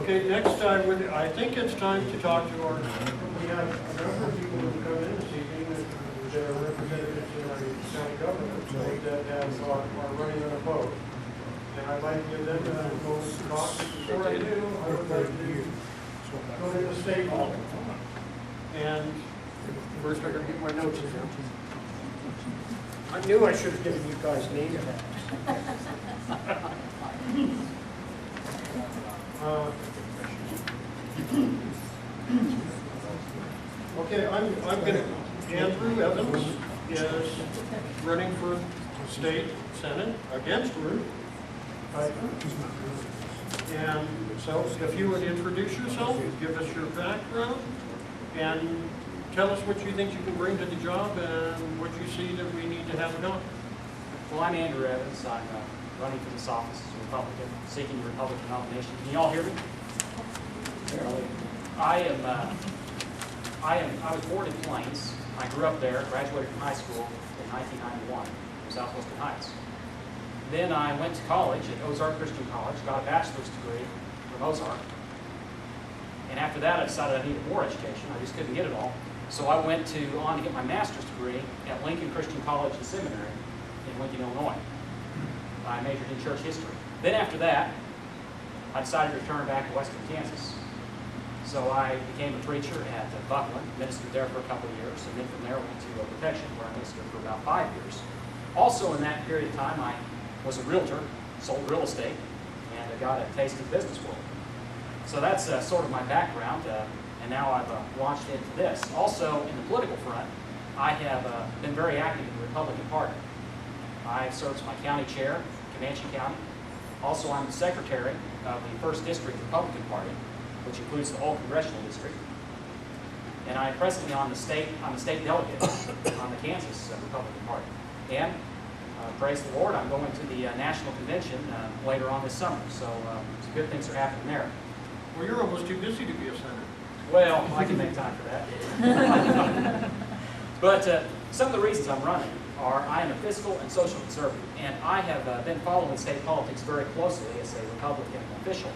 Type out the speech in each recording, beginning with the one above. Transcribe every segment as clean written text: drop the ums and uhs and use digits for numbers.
Okay, next I think it's time to talk to our, We have a number of people who come in this evening that are representatives in our county government that are running unopposed. And I'd like to give them a full talk. Before I do, I would like to go to the state level. and first I gotta get my notes in here. I knew I should have given you guys name tags. Okay, I'm gonna, Andrew Evans is running for state senate against Ruth Piper. And so if you would introduce yourself, give us your background, and tell us what you think you can bring to the job and what you see that we need to have done. Well, I'm Andrew Evans. I'm running for this office as a Republican, seeking the Republican nomination. Can you all hear me? I was born in Plains. I grew up there, graduated from high school in 1991 from Southwestern Heights. Then I went to college at Ozark Christian College, got a bachelor's degree from Ozark. And after that, I decided I needed more education. I just couldn't get it all. So I went on to get my master's degree at Lincoln Christian College and Seminary in Lincoln, Illinois. I majored in church history. Then after that, I decided to return back to western Kansas. So I became a preacher at Buckland, ministered there for a couple of years, and then from there went to Protection, where I ministered for about 5 years. Also in that period of time, I was a realtor, sold real estate, and got a taste of the business world. So that's sort of my background, and now I've launched into this. Also, in the political front, I have been very active in the Republican Party. I served as my county chair, Comanche County. Also, I'm the secretary of the 1st District Republican Party, which includes the whole congressional district. And I'm presently on the state delegate on the Kansas Republican Party. And praise the Lord, I'm going to the national convention later on this summer. So some good things are happening there. Well, you're almost too busy to be a senator. Well, I can make time for that. But some of the reasons I'm running are I am a fiscal and social conservative, and I have been following state politics very closely as a Republican official.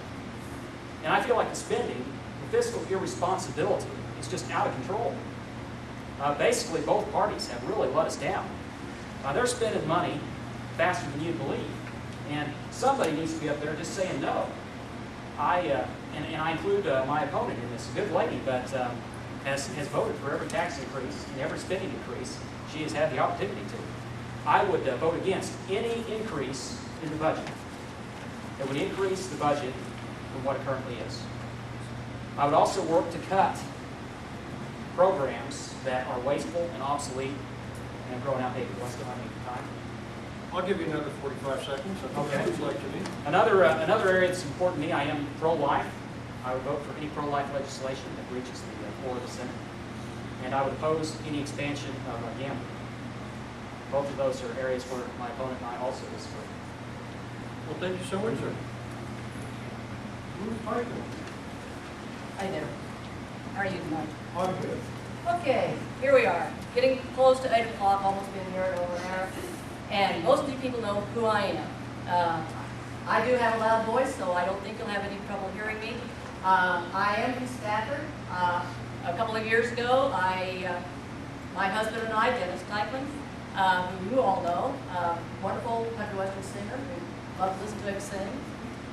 And I feel like the spending, the fiscal irresponsibility, is just out of control. Basically, both parties have really let us down. They're spending money faster than you'd believe, and somebody needs to be up there just saying no. And I include my opponent in this, a good lady, but has voted for every tax increase and every spending increase she has had the opportunity to. I would vote against any increase in the budget that would increase the budget from what it currently is. I would also work to cut programs that are wasteful and obsolete and growing outdated. Do I still have any time? I'll give you another 45 seconds. Okay. Sounds like to me. Another area that's important to me, I am pro-life. I would vote for any pro-life legislation that reaches the floor of the Senate. And I would oppose any expansion of gambling. Both of those are areas where my opponent and I also disagree. Well, thank you so much, sir. Ruth Piper. Hi there. How are you tonight? I'm good. Okay, here we are, getting close to 8 o'clock, almost been here over an hour, and most of you people know who I am. I do have a loud voice, so I don't think you'll have any trouble hearing me. I am from Stafford. A couple of years ago, my husband and I, Dennis Teichman, who you all know, wonderful country western singer, we love to listen to him sing.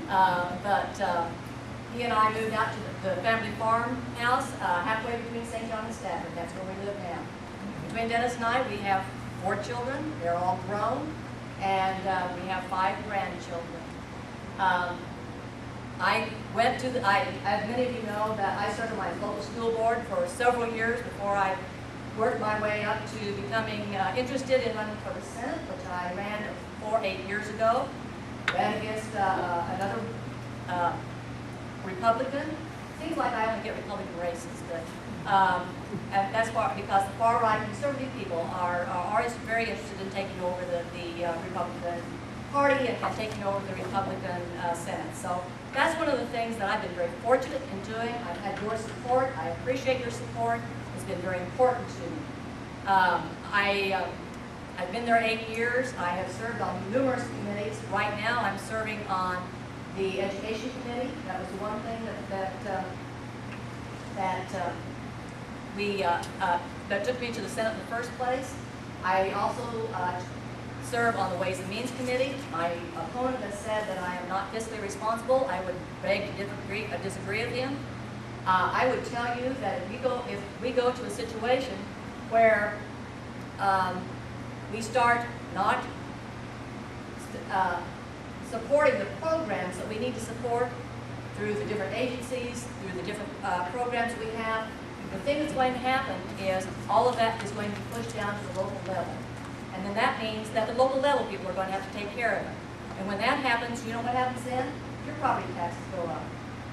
But he and I moved out to the family farmhouse halfway between St. John and Stafford. That's where we live now. Between Dennis and I, we have 4 children. They're all grown, and we have 5 grandchildren. As many of you know, that I served on my local school board for several years before I worked my way up to becoming interested in running for the Senate, which I ran 8 years ago. Ran against another Republican. Seems like I only get Republican races, but and that's because the far-right conservative people are always very interested in taking over the Republican Party and taking over the Republican Senate. So that's one of the things that I've been very fortunate in doing. I've had your support. I appreciate your support. It's been very important to me. I've been there 8 years. I have served on numerous committees. Right now, I'm serving on The education committee, that was the one thing that took me to the Senate in the first place. I also serve on the Ways and Means Committee. My opponent has said that I am not fiscally responsible. I would beg to disagree with him. I would tell you that if we go to a situation where we start not supporting the programs that we need to support through the different agencies, through the different programs we have, the thing that's going to happen is all of that is going to be pushed down to the local level. And then that means that the local level people are going to have to take care of it. And when that happens, you know what happens then? Your property taxes go up.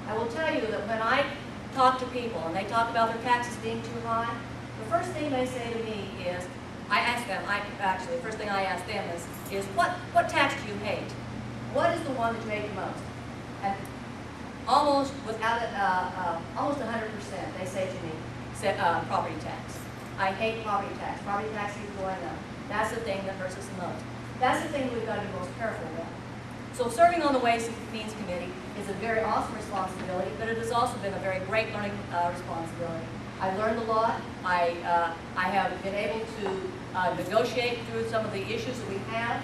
I will tell you that when I talk to people and they talk about their taxes being too high, the first thing they say to me is, I ask them, the first thing I ask them is what tax do you hate? What is the one that you hate the most? And almost without it, almost 100%, they say to me, property tax. I hate property tax. Property tax keeps going up. That's the thing that hurts us the most. That's the thing we've got to be most careful with. So serving on the Ways and Means Committee is a very awesome responsibility, but it has also been a very great learning responsibility. I've learned a lot. I have been able to negotiate through some of the issues that we have,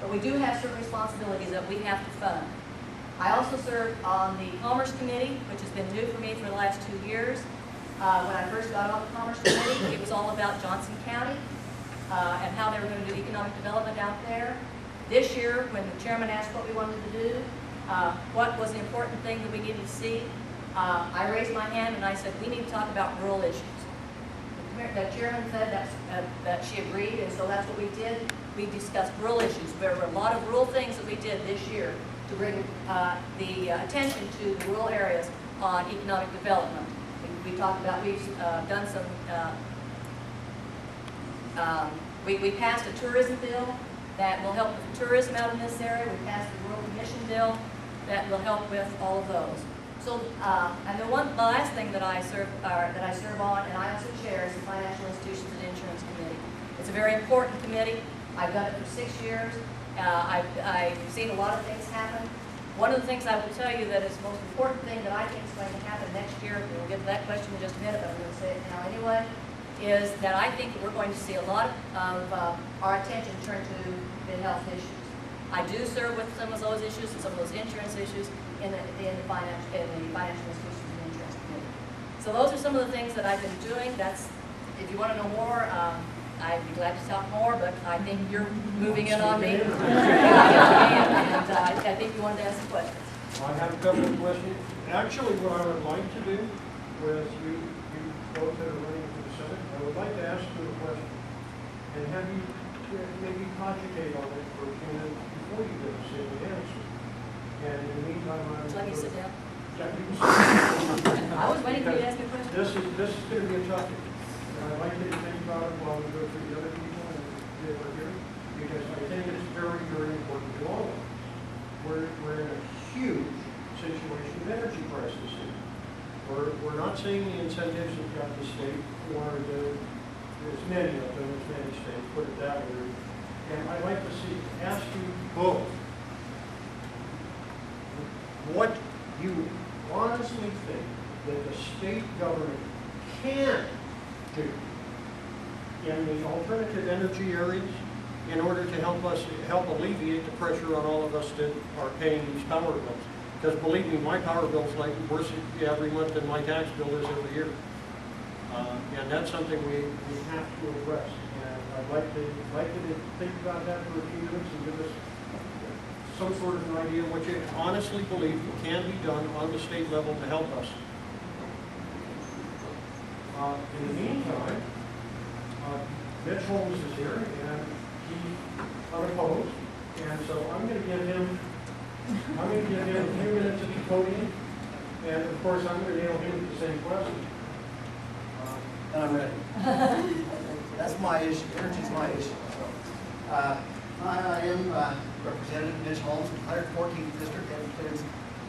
but we do have certain responsibilities that we have to fund. I also serve on the Commerce Committee, which has been new for me for the last 2 years. When I first got on the Commerce Committee, it was all about Johnson County and how they were going to do economic development out there. This year, when the chairman asked what we wanted to do, what was the important thing that we needed to see, I raised my hand and I said, we need to talk about rural issues. The chairman said that she agreed, and so that's what we did. We discussed rural issues. There were a lot of rural things that we did this year to bring the attention to the rural areas on economic development. We talked about, we've done some, we passed a tourism bill that will help with tourism out in this area. We passed a rural commission bill that will help with all of those. So, and the last thing that I serve on, and I also chair, is the Financial Institutions and Insurance Committee. It's a very important committee. I've done it for 6 years. I've seen a lot of things happen. One of the things I will tell you that is the most important thing that I think is going to happen next year, and we'll get to that question in just a minute, but I'm going to say it now anyway, is that I think that we're going to see a lot of our attention turned to the health issues. I do serve with some of those issues and some of those insurance issues in the Financial Institutions and Insurance Committee. So those are some of the things that I've been doing. That's, if you want to know more, I'd be glad to talk more, but I think you're moving in on me. And I think you wanted to ask a question. I have a couple of questions. Actually, what I would like to do with you both that are running for the Senate, I would like to ask you a question and have you maybe cogitate on it for a few minutes before you give us the answer. And in the meantime, Let me sit down. Yeah, you can sit down. I was waiting for you to ask me a question. This is going to be a tough one. I'd like you to think about it while we go through the other people and they were here, because I think it's very, very important to all of us. We're in a huge situation of energy crisis here. We're not seeing the incentives that got the state for there's many of them, there's many states, put it that way. And I'd like to ask you both what you honestly think that the state government can do in the alternative energy areas in order to help alleviate the pressure on all of us that are paying these power bills. Because believe me, my power bill is like worse every month than my tax bill is every year. And that's something we have to address. And I'd like you to think about that for a few minutes and give us some sort of an idea of what you honestly believe can be done on the state level to help us. In the meantime, Mitch Holmes is here, and he's unopposed, and so I'm going to give him a few minutes at the podium, and of course I'm going to nail him with the same question. And I'm ready. That's my issue. Energy's my issue. So, I am Representative Mitch Holmes from 114th District. That includes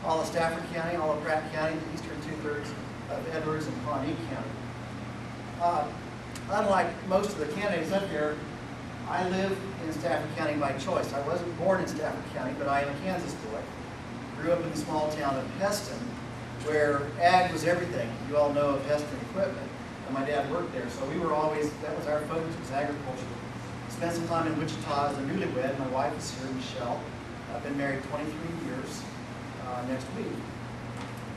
all of Stafford County, all of Pratt County, the eastern 2/3 of Edwards and Pawnee County. Unlike most of the candidates up here, I live in Stafford County by choice. I wasn't born in Stafford County, but I am a Kansas boy. grew up in the small town of Heston, where ag was everything. You all know of Heston Equipment, and my dad worked there, so we were always, that was our focus, was agriculture. Spent some time in Wichita as a newlywed. My wife is here, Michelle. I've been married 23 years next week.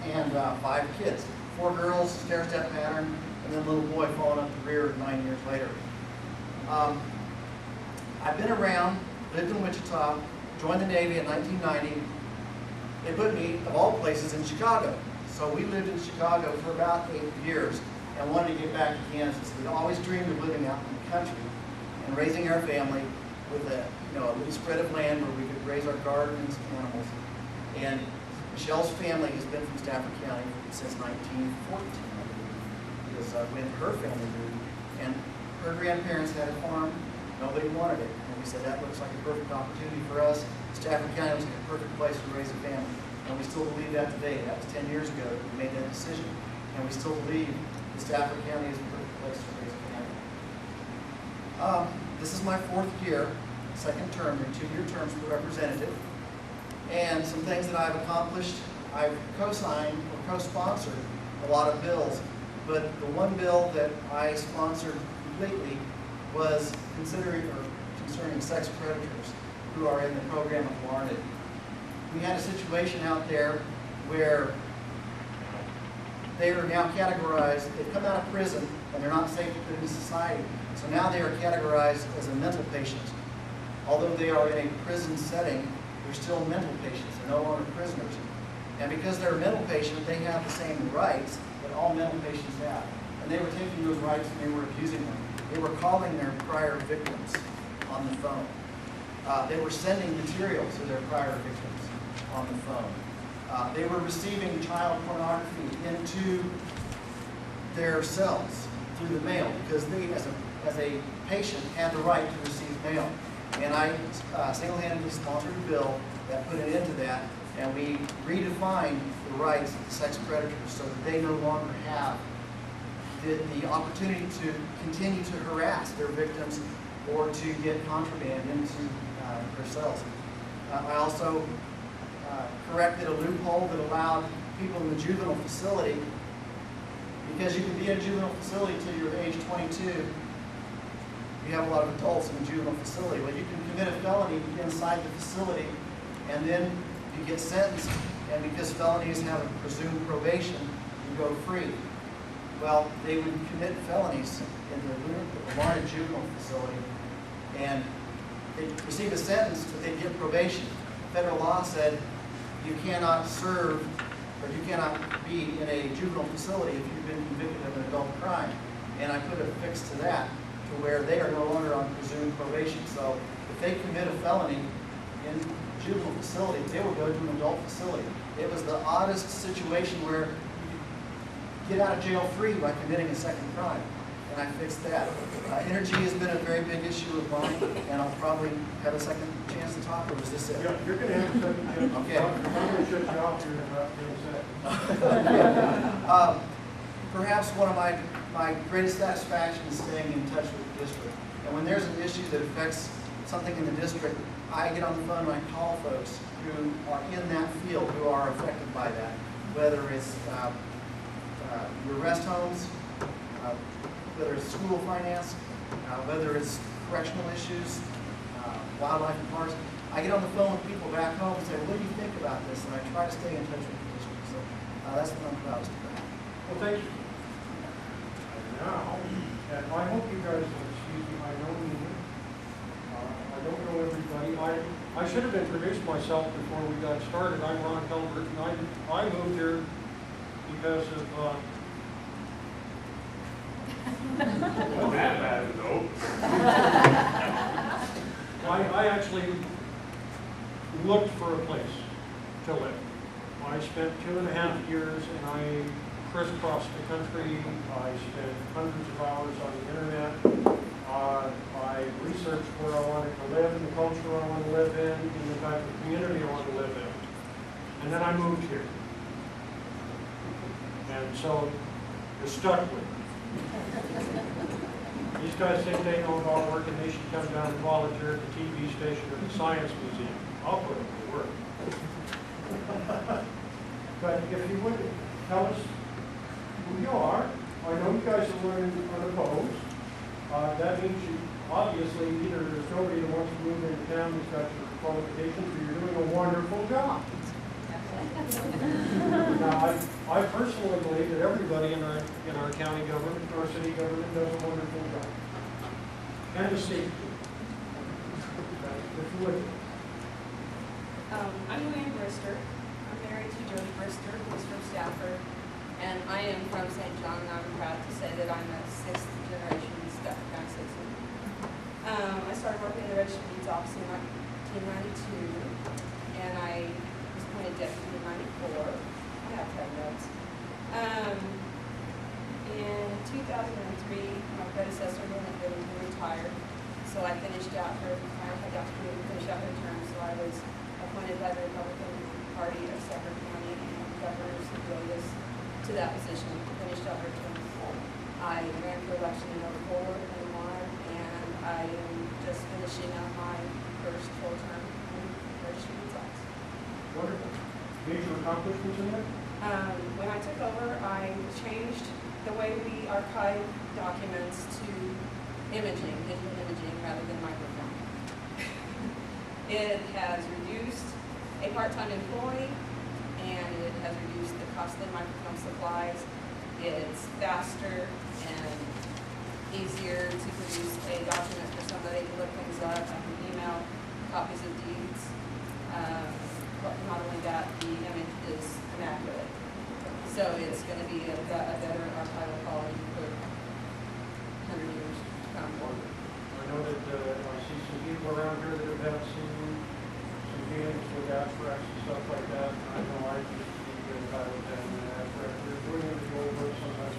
And 5 kids. 4 girls, stair-step pattern, and then a little boy falling up the rear 9 years later. I've been around, lived in Wichita, joined the Navy in 1990. They put me, of all places, in Chicago. So we lived in Chicago for about 8 years and wanted to get back to Kansas. We always dreamed of living out in the country and raising our family with a little spread of land where we could raise our gardens and animals. And Michelle's family has been from Stafford County since 1914, I believe, because when her family moved, and her grandparents had a farm, nobody wanted it. And we said, that looks like a perfect opportunity for us. Stafford County was like a perfect place to raise a family. And we still believe that today. That was 10 years ago that we made that decision. And we still believe that Stafford County is a perfect place to raise a family. This is my 4th year, 2nd term, and 2-year terms for representative. And some things that I've accomplished, I've co-signed or co-sponsored a lot of bills. But the one bill that I sponsored completely was concerning sex predators who are in the program of Warranted. We had a situation out there where they are now categorized, they've come out of prison and they're not safe to put into society. So now they are categorized as a mental patient. Although they are in a prison setting, they're still mental patients, they're no longer prisoners. And because they're a mental patient, they have the same rights that all mental patients have. And they were taking those rights and they were abusing them. They were calling their prior victims on the phone. They were sending material to their prior victims on the phone. They were receiving child pornography into their cells through the mail because they, as a patient, had the right to receive mail. And I single-handedly sponsored a bill that put an end to that, and we redefined the rights of the sex predators so that they no longer have the opportunity to continue to harass their victims or to get contraband into their cells. I also corrected a loophole that allowed people in the juvenile facility, because you can be in a juvenile facility until you're age 22. You have a lot of adults in the juvenile facility. Well, you can commit a felony inside the facility, and then you get sentenced, and because felonies have a presumed probation, you go free. Well, they would commit felonies in the Warranted juvenile facility, and they'd receive a sentence, but they'd get probation. Federal law said you cannot serve, or you cannot be in a juvenile facility if you've been convicted of an adult crime. And I put a fix to that, to where they are no longer on presumed probation. So if they commit a felony in a juvenile facility, they will go to an adult facility. It was the oddest situation where you get out of jail free by committing a second crime. And I fixed that. Energy has been a very big issue of mine, and I'll probably have a second chance to talk, or is this it? Yeah, you're going to have a second chance. Okay. I'm going to shut you off here in about 10 seconds. Perhaps one of my greatest satisfaction is staying in touch with the district. And when there's an issue that affects something in the district, I get on the phone and I call folks who are in that field, who are affected by that. Whether it's your rest homes, whether it's school finance, whether it's correctional issues, wildlife and parks. I get on the phone with people back home and say, what do you think about this? And I try to stay in touch with the district. So that's what I'm proudest about. Well, thank you. Now, and I hope you guys will excuse me, I know me. I don't know everybody. I should have introduced myself before we got started. I'm Ron Helbert, and I moved here because of I actually looked for a place to live. I spent 2.5 years and I crisscrossed the country. I spent hundreds of hours on the internet. I researched where I wanted to live, and the culture I want to live in the type of community I want to live in. And then I moved here. And so you're stuck with me. These guys think they know about work and they should come down and volunteer at the TV station or the science museum. I'll put them to work. But if you would tell us who you are, I know you guys are running unopposed. That means you, obviously, either there's nobody that wants to move into town who's got your qualifications, or you're doing a wonderful job. Now, I personally believe that everybody in our county government, our city government, does a wonderful job. And the state too. If you would. I'm Luann Brister. I'm married to Jody Brister, who's from Stafford, and I am from St. John, and I'm proud to say that I'm a sixth generation Stafford County citizen. I started working in the Register of Deeds office in 1992, and I was appointed deputy in 94. I have to have notes. In 2003, my predecessor didn't retire, so I finished out her, I got to finish out her term, so I was appointed by the Republican Party of Stafford County and Governor Davis to that position, finished out her term. I ran for election in 04 and won, and I am just finishing up my first full term in Register of Deeds office. Wonderful. Major accomplishments in that? When I took over, I changed the way we archive documents to imaging, digital imaging, rather than microfilm. It has reduced a part-time employee, and it has reduced the costly microfilm supplies. It's faster and easier to produce a document for somebody to look things up. I can email copies of deeds. But not only that, the image is immaculate. So it's going to be a better archival quality for 100 years to come. I know that I see some people around here that have had some dealings with abstracts and stuff like that. I know I used to be entitled to have an abstract. They're doing it in the old book sometimes.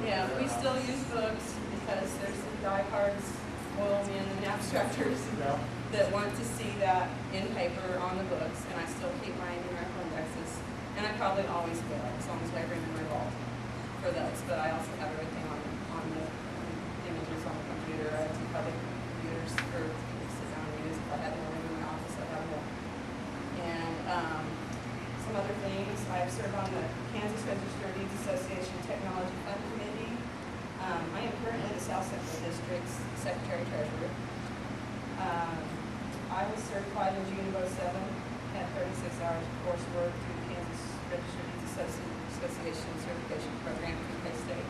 Yeah, we still use books because there's some diehards, oilmen, and abstractors Yeah. that want to see that in paper on the books, and I still keep my numerical indexes, and I probably always will, as long as I bring them involved for those. But I also have everything on the images on the computer. I have two public computers for people to sit down and use. If I had one in my office, I'd have one. And some other things, I have served on the Kansas Register of Deeds Association Technology Fund Committee. I am currently the South Central District's Secretary Treasurer. I was certified in June of 07, had 36 hours of coursework through the Kansas Register of Deeds Association Certification Program through K-State.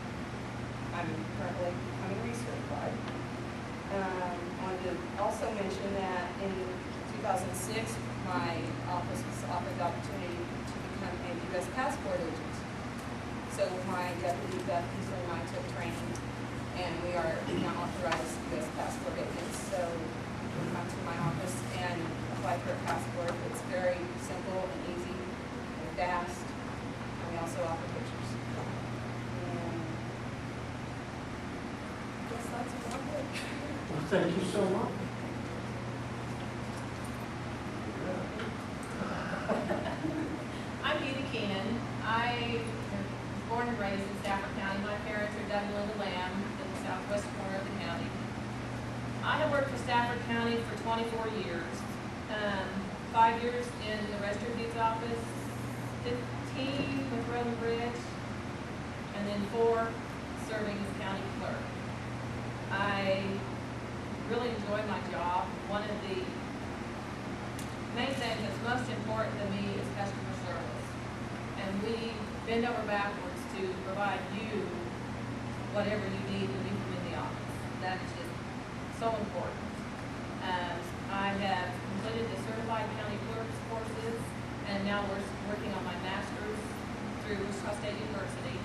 I'm currently becoming recertified. Wanted to also mention that in 2006, my office was offered the opportunity to become a U.S. passport agent. So my deputy, Beth Easley, and I took training, and we are now authorized U.S. passport agents. So you can come to my office and apply for a passport. It's very simple and easy and fast, and we also offer pictures. And I guess that's about it. Well, thank you so much. I'm Edie Keenan. I was born and raised in Stafford County. My parents are Doug and Linda Lamb in the southwest corner of the county. I have worked for Stafford County for 24 years. 5 years in the Register of Deeds office, 15 with Road and Bridge, and then 4 serving as county clerk. I really enjoy my job. One of the main thing that's most important to me is customer service. And we bend over backwards to provide you whatever you need when you come in the office. That is just so important. I have completed the Certified County Clerks courses, and now we're working on my master's through Wichita State University.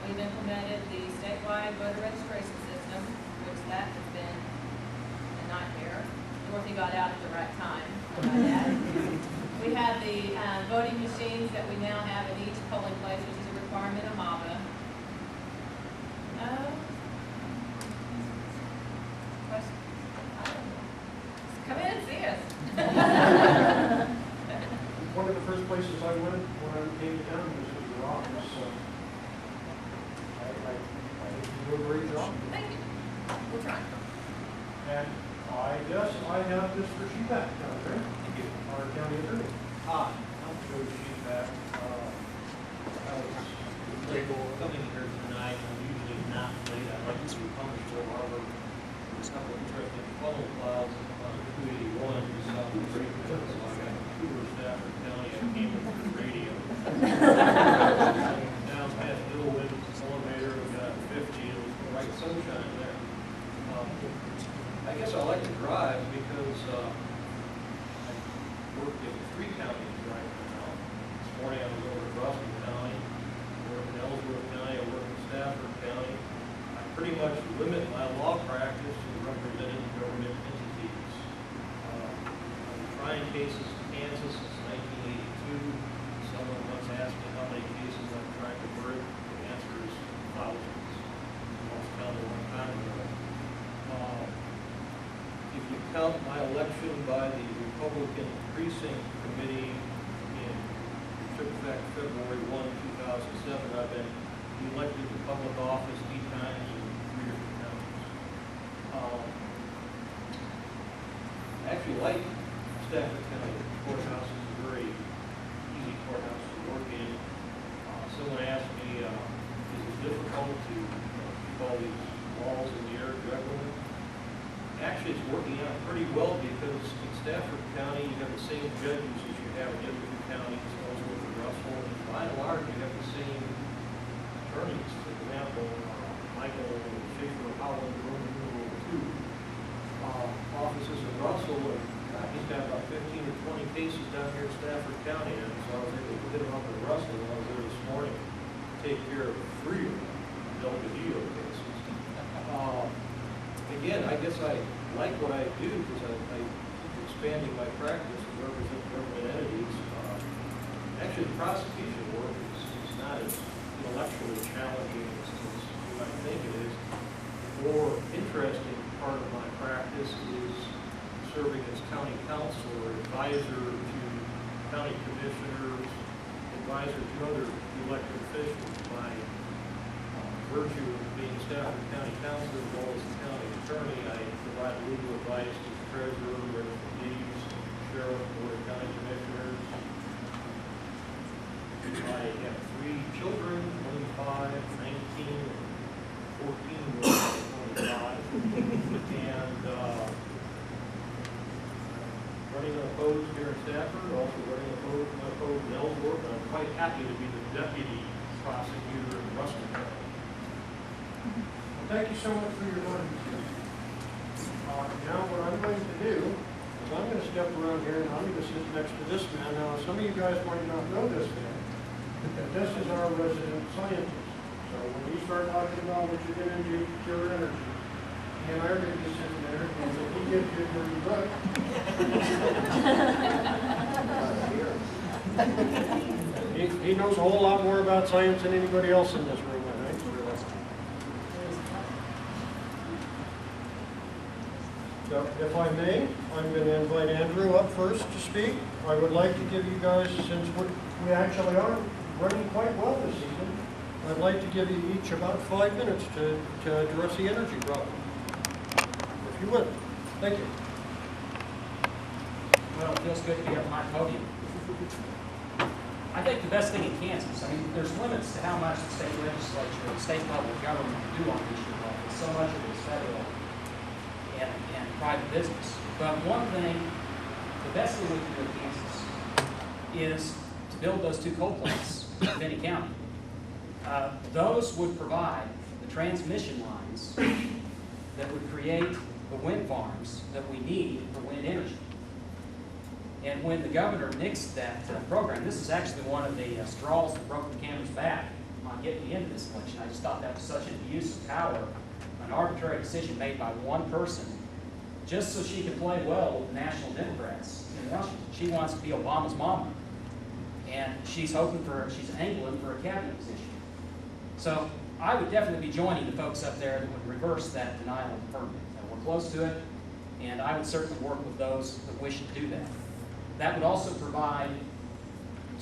We've implemented the statewide voter registration system, which that has been a nightmare. Dorothy got out at the right time. We have the voting machines that we now have at each polling place, which is a requirement of MAVA. Questions? I don't know. Come in and see us. One of the first places I went when I came to town was in your office, so I think you do a great job. Thank you. We'll try. And I guess I have this for you back down there. you. Our county attorney. Hi, I'm Joe Sheepak. I was coming here tonight. I'm usually not late. I'd like to publish a harbor. There's a couple of interesting funnel clouds on 281 south of Greenville. So I got a tour of Stafford County. I came in through the radio. Down past Middlewood elevator, we got 50. It was bright sunshine there. I guess I like to drive because I work in 3 counties right now. This morning I was over in Russell County, I work in Ellsworth County, I work in Stafford County. I pretty much limit my law practice to representing government entities. I'm trying cases in Kansas since 1982. Someone once asked me how many cases I've tried to bring. The answer is thousands. I lost count a long time ago. If you count my election by the Republican Precinct Committee which took effect February 1, 2007, I've been elected to public office 8 times in 3 different counties. I actually like Stafford County. The courthouse is a very easy courthouse to work in. Someone asked me, is it difficult to keep all these walls in the air juggling? Actually, it's working out pretty well because in Stafford County, you have the same judges as you have in the other 2 counties, Ellsworth and Russell, and by and large, you have the same attorneys. For example, Michael Schaefer Howland, Roman numeral 2, offices in Russell, and he's got about 15 or 20 cases down here in Stafford County, and so I was able to get him up in Russell when I was there this morning to take care of 3 of them, Delgadillo cases. Again, I guess I like what I do because I'm expanding my practice to represent government entities. Actually, the prosecution work is not as intellectually challenging as you might think it is. The more interesting part of my practice is serving as county counsel or advisor to county commissioners, advisor to other elected officials. By virtue of being Stafford County Council as well as the county attorney, I provide legal advice to the treasurer, registered deeds, sheriff, board of county commissioners. I have 3 children, 25, 19, and 14, 25, and running unopposed here in Stafford, also running unopposed in Ellsworth, and I'm quite happy to be the deputy prosecutor in Russell County. Thank you so much for your time. Now what I'm going to do is I'm going to step around here and I'm going to sit next to this man. Now some of you guys might not know this man, but this is our resident scientist. So when you start talking about what you're going to do to cure energy, he and I are going to be sitting there and if he gives you a dirty look, he knows a whole lot more about science than anybody else in this room, I think. So, if I may, I'm going to invite Andrew up first to speak. I would like to give you guys, since we actually are running quite well this evening, I'd like to give you each about 5 minutes to address the energy problem. If you would. Thank you. Well, it feels good to be at my podium. I think the best thing in Kansas, I mean, there's limits to how much the state legislature, the state level government can do on the issue level. So much of it is federal and private business. But one thing, the best thing we can do in Kansas is to build those 2 coal plants in Finney County. Those would provide the transmission lines that would create the wind farms that we need for wind energy. And when the governor nixed that program, this is actually one of the straws that broke the camel's back on getting me into this election. I just thought that was such an abuse of power, an arbitrary decision made by one person, just so she could play well with the National Democrats in Washington. She wants to be Obama's mama, and she's angling for a cabinet position. So I would definitely be joining the folks up there that would reverse that denial of permit. We're close to it, and I would certainly work with those that wish to do that. That would also provide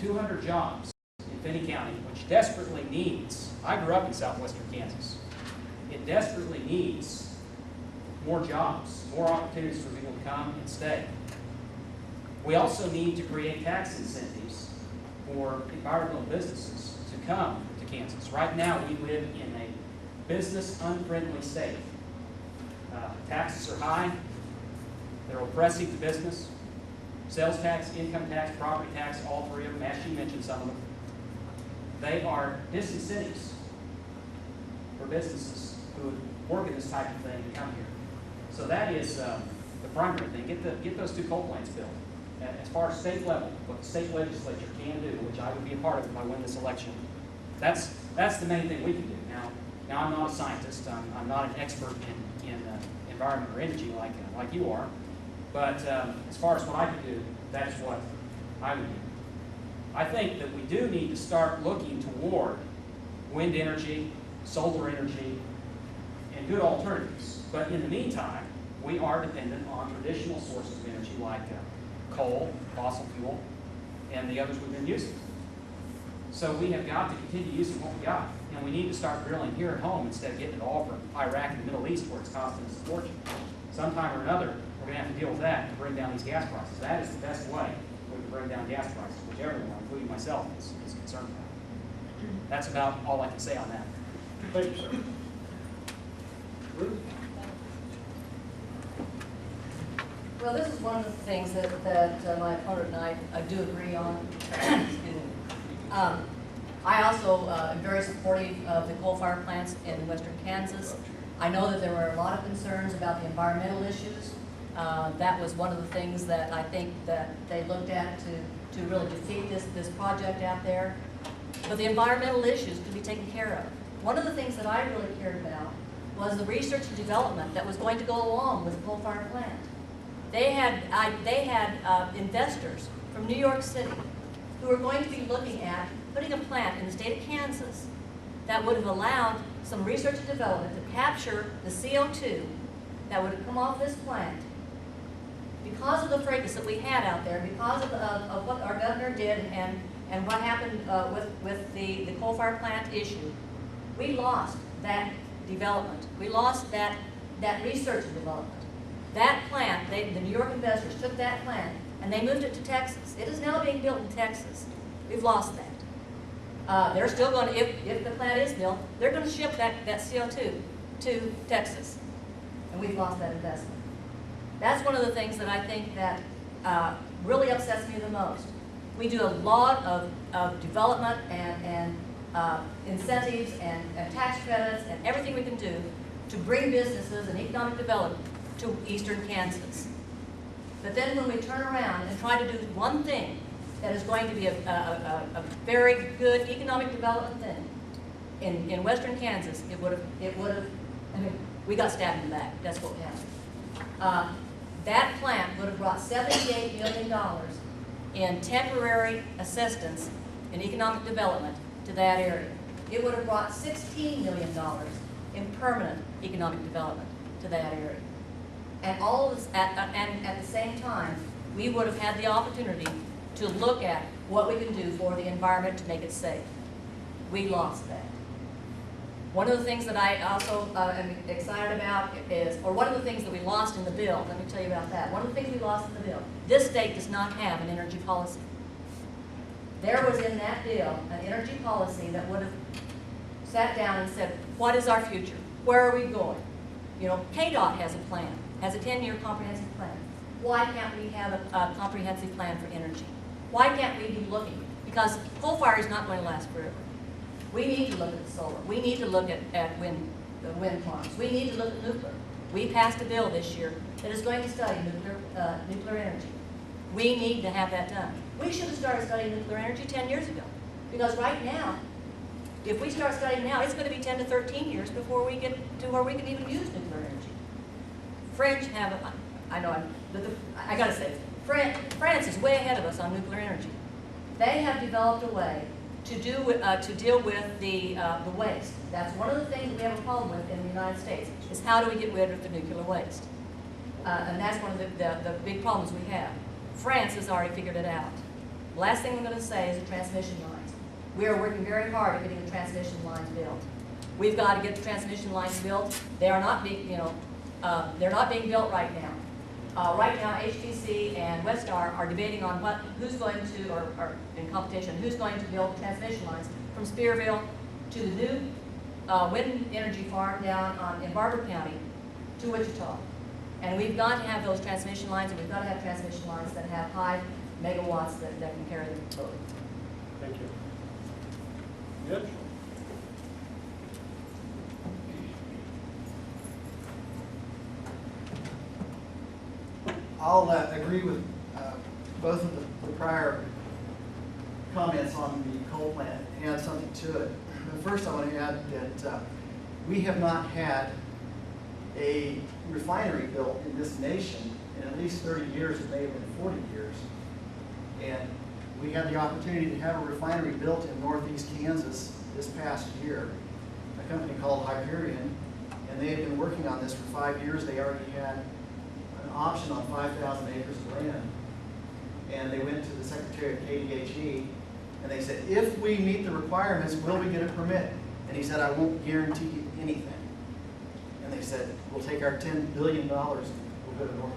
200 jobs in Finney County, which desperately needs, I grew up in southwestern Kansas, it desperately needs more jobs, more opportunities for people to come and stay. We also need to create tax incentives for environmental businesses to come to Kansas. Right now, we live in a business-unfriendly state. Taxes are high. They're oppressive to business. Sales tax, income tax, property tax, all three of them, as you mentioned some of them. They are disincentives for businesses who work in this type of thing to come here. So that is the primary thing. Get those two coal plants built. As far as state level, what the state legislature can do, which I would be a part of if I win this election, that's the main thing we can do. Now I'm not a scientist. I'm not an expert in environment or energy like you are. But as far as what I can do, that's what I would do. I think that we do need to start looking toward wind energy, solar energy, and good alternatives. But in the meantime, we are dependent on traditional sources of energy like coal, fossil fuel, and the others we've been using. So we have got to continue using what we got. And we need to start drilling here at home instead of getting it all from Iraq and the Middle East where it's costing us a fortune. Sometime or another, we're going to have to deal with that and bring down these gas prices. That is the best way we can bring down gas prices, which everyone, including myself, is concerned about. That's about all I can say on that. Thank you, sir. Ruth? Well, this is one of the things that my opponent and I do agree on. Excuse me. I also am very supportive of the coal-fired plants in western Kansas. I know that there were a lot of concerns about the environmental issues. That was one of the things that I think that they looked at to really defeat this project out there. But the environmental issues could be taken care of. One of the things that I really cared about was the research and development that was going to go along with the coal-fired plant. They had investors from New York City who were going to be looking at putting a plant in the state of Kansas that would have allowed some research and development to capture the CO2 that would have come off this plant. Because of the fracas that we had out there, because of what our governor did and what happened with the coal-fired plant issue, we lost that development. We lost that research and development. That plant, the New York investors took that plant and they moved it to Texas. It is now being built in Texas. We've lost that. They're still going to, if the plant is built, they're going to ship that CO2 to Texas. And we've lost that investment. That's one of the things that I think that really upsets me the most. We do a lot of development and incentives and tax credits and everything we can do to bring businesses and economic development to eastern Kansas. But then when we turn around and try to do one thing that is going to be a very good economic development thing in western Kansas, it would have, I mean, we got stabbed in the back. That's what happened. That plant would have brought $78 million in temporary assistance in economic development to that area. It would have brought $16 million in permanent economic development to that area. And all of this, and at the same time, we would have had the opportunity to look at what we can do for the environment to make it safe. We lost that. One of the things that I also am excited about is, or one of the things that we lost in the bill, let me tell you about that. One of the things we lost in the bill, this state does not have an energy policy. There was in that bill an energy policy that would have sat down and said, what is our future? Where are we going? You know, KDOT has a plan, has a 10-year comprehensive plan. Why can't we have a comprehensive plan for energy? Why can't we be looking? Because coal fire is not going to last forever. We need to look at the solar. We need to look at the wind farms. We need to look at nuclear. We passed a bill this year that is going to study nuclear energy. We need to have that done. We should have started studying nuclear energy 10 years ago. Because right now, if we start studying now, it's going to be 10 to 13 years before we get to where we can even use nuclear energy. French have, I know, I got to say, France is way ahead of us on nuclear energy. They have developed a way to deal with the waste. That's one of the things that we have a problem with in the United States, is how do we get rid of the nuclear waste? And that's one of the big problems we have. France has already figured it out. The last thing I'm going to say is the transmission lines. We are working very hard at getting the transmission lines built. We've got to get the transmission lines built. They are not being, they're not being built right now. Right now, HTC and Westar are debating on who's going to, or in competition, who's going to build transmission lines from Spearville to the new wind energy farm down in Barber County to Wichita. And we've got to have those transmission lines, and we've got to have transmission lines that have high megawatts that can carry the load. Thank you. Mitch? I'll agree with both of the prior comments on the coal plant and add something to it. But first, I want to add that we have not had a refinery built in this nation in at least 30 years, it may have been 40 years. And we had the opportunity to have a refinery built in northeast Kansas this past year, a company called Hyperion, and they had been working on this for 5 years. They already had an option on 5,000 acres of land. And they went to the Secretary of KDHE, and they said, if we meet the requirements, will we get a permit? And he said, I won't guarantee you anything. And they said, we'll take our $10 billion and we'll go to North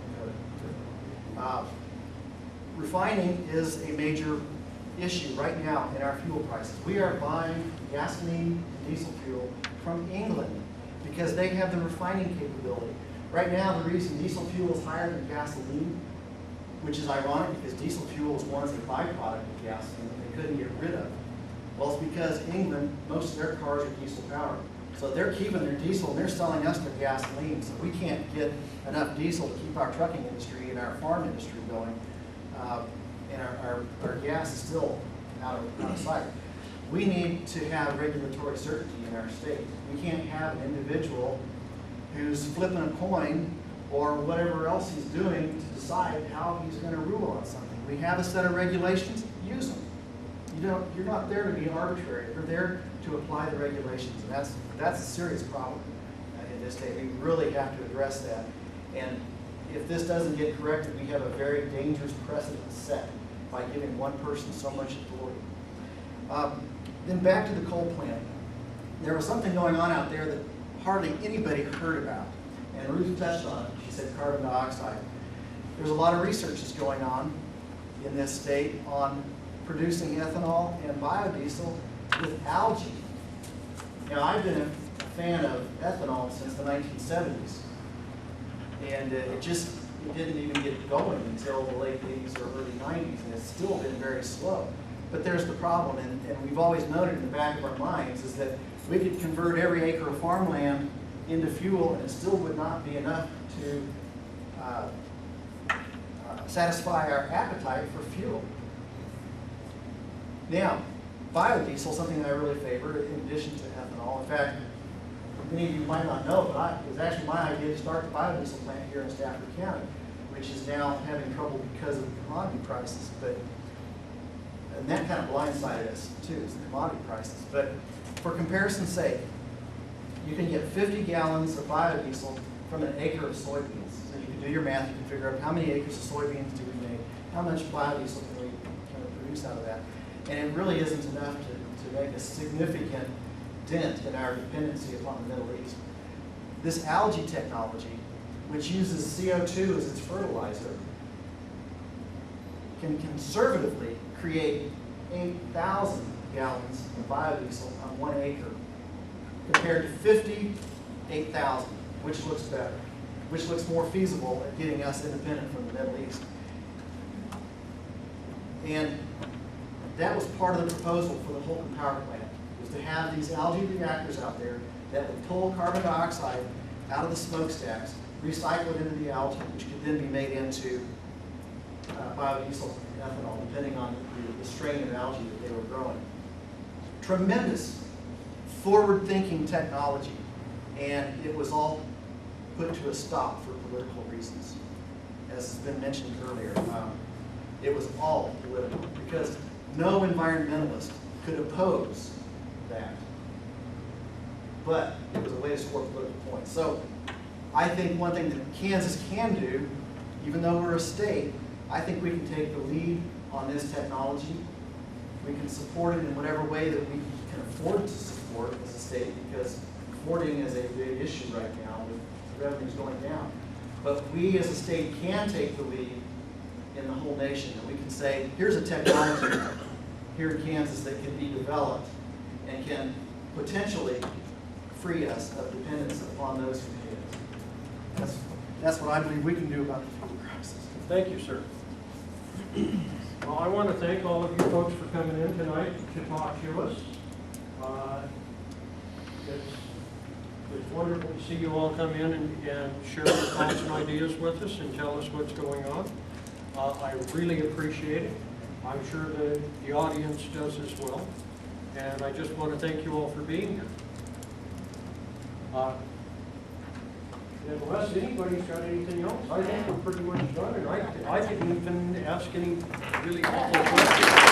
Dakota. Refining is a major issue right now in our fuel prices. We are buying gasoline and diesel fuel from England because they have the refining capability. Right now, the reason diesel fuel is higher than gasoline, which is ironic because diesel fuel is once a byproduct of gasoline that they couldn't get rid of. Well, it's because England, most of their cars are diesel powered. So they're keeping their diesel and they're selling us their gasoline. So we can't get enough diesel to keep our trucking industry and our farm industry going. And our gas is still out of sight. We need to have regulatory certainty in our state. We can't have an individual who's flipping a coin or whatever else he's doing to decide how he's going to rule on something. We have a set of regulations, use them. You're not there to be arbitrary. You're there to apply the regulations, and that's a serious problem in this state. We really have to address that. And if this doesn't get corrected, we have a very dangerous precedent set by giving one person so much authority. Then back to the coal plant. There was something going on out there that hardly anybody heard about. And Ruth touched on it. She said carbon dioxide. There's a lot of research that's going on in this state on producing ethanol and biodiesel with algae. Now, I've been a fan of ethanol since the 1970s. And it didn't even get going until the late 80s or early 90s, and it's still been very slow. But there's the problem, and we've always noted in the back of our minds, is that we could convert every acre of farmland into fuel, and it still would not be enough to satisfy our appetite for fuel. Now, biodiesel, something I really favor in addition to ethanol. In fact, many of you might not know, but it was actually my idea to start the biodiesel plant here in Stafford County, which is now having trouble because of the commodity prices. And that kind of blindsided us too, is the commodity prices. But for comparison's sake, you can get 50 gallons of biodiesel from an acre of soybeans. So you can do your math, you can figure out how many acres of soybeans do we make, how much biodiesel can we produce out of that. And it really isn't enough to make a significant dent in our dependency upon the Middle East. This algae technology, which uses CO2 as its fertilizer, can conservatively create 8,000 gallons of biodiesel on 1 acre, compared to 58,000, which looks better, which looks more feasible at getting us independent from the Middle East. And that was part of the proposal for the Holcomb Power Plant, was to have these algae reactors out there that would pull carbon dioxide out of the smokestacks, recycle it into the algae, which could then be made into biodiesel and ethanol, depending on the strain of algae that they were growing. Tremendous forward-thinking technology, and it was all put to a stop for political reasons. As has been mentioned earlier, it was all political, because no environmentalist could oppose that. But it was a way to score political points. So I think one thing that Kansas can do, even though we're a state, I think we can take the lead on this technology. We can support it in whatever way that we can afford to support as a state, because hoarding is a big issue right now with revenues going down. But we as a state can take the lead in the whole nation, and we can say, here's a technology here in Kansas that can be developed and can potentially free us of dependence upon those who hate us. That's what I believe we can do about the fuel crisis. Thank you, sir. Well, I want to thank all of you folks for coming in tonight to talk to us. It's wonderful to see you all come in and share your thoughts and ideas with us and tell us what's going on. I really appreciate it. I'm sure the audience does as well. And I just want to thank you all for being here. Unless anybody's got anything else, I think we're pretty much done. And I didn't even ask any really awful questions.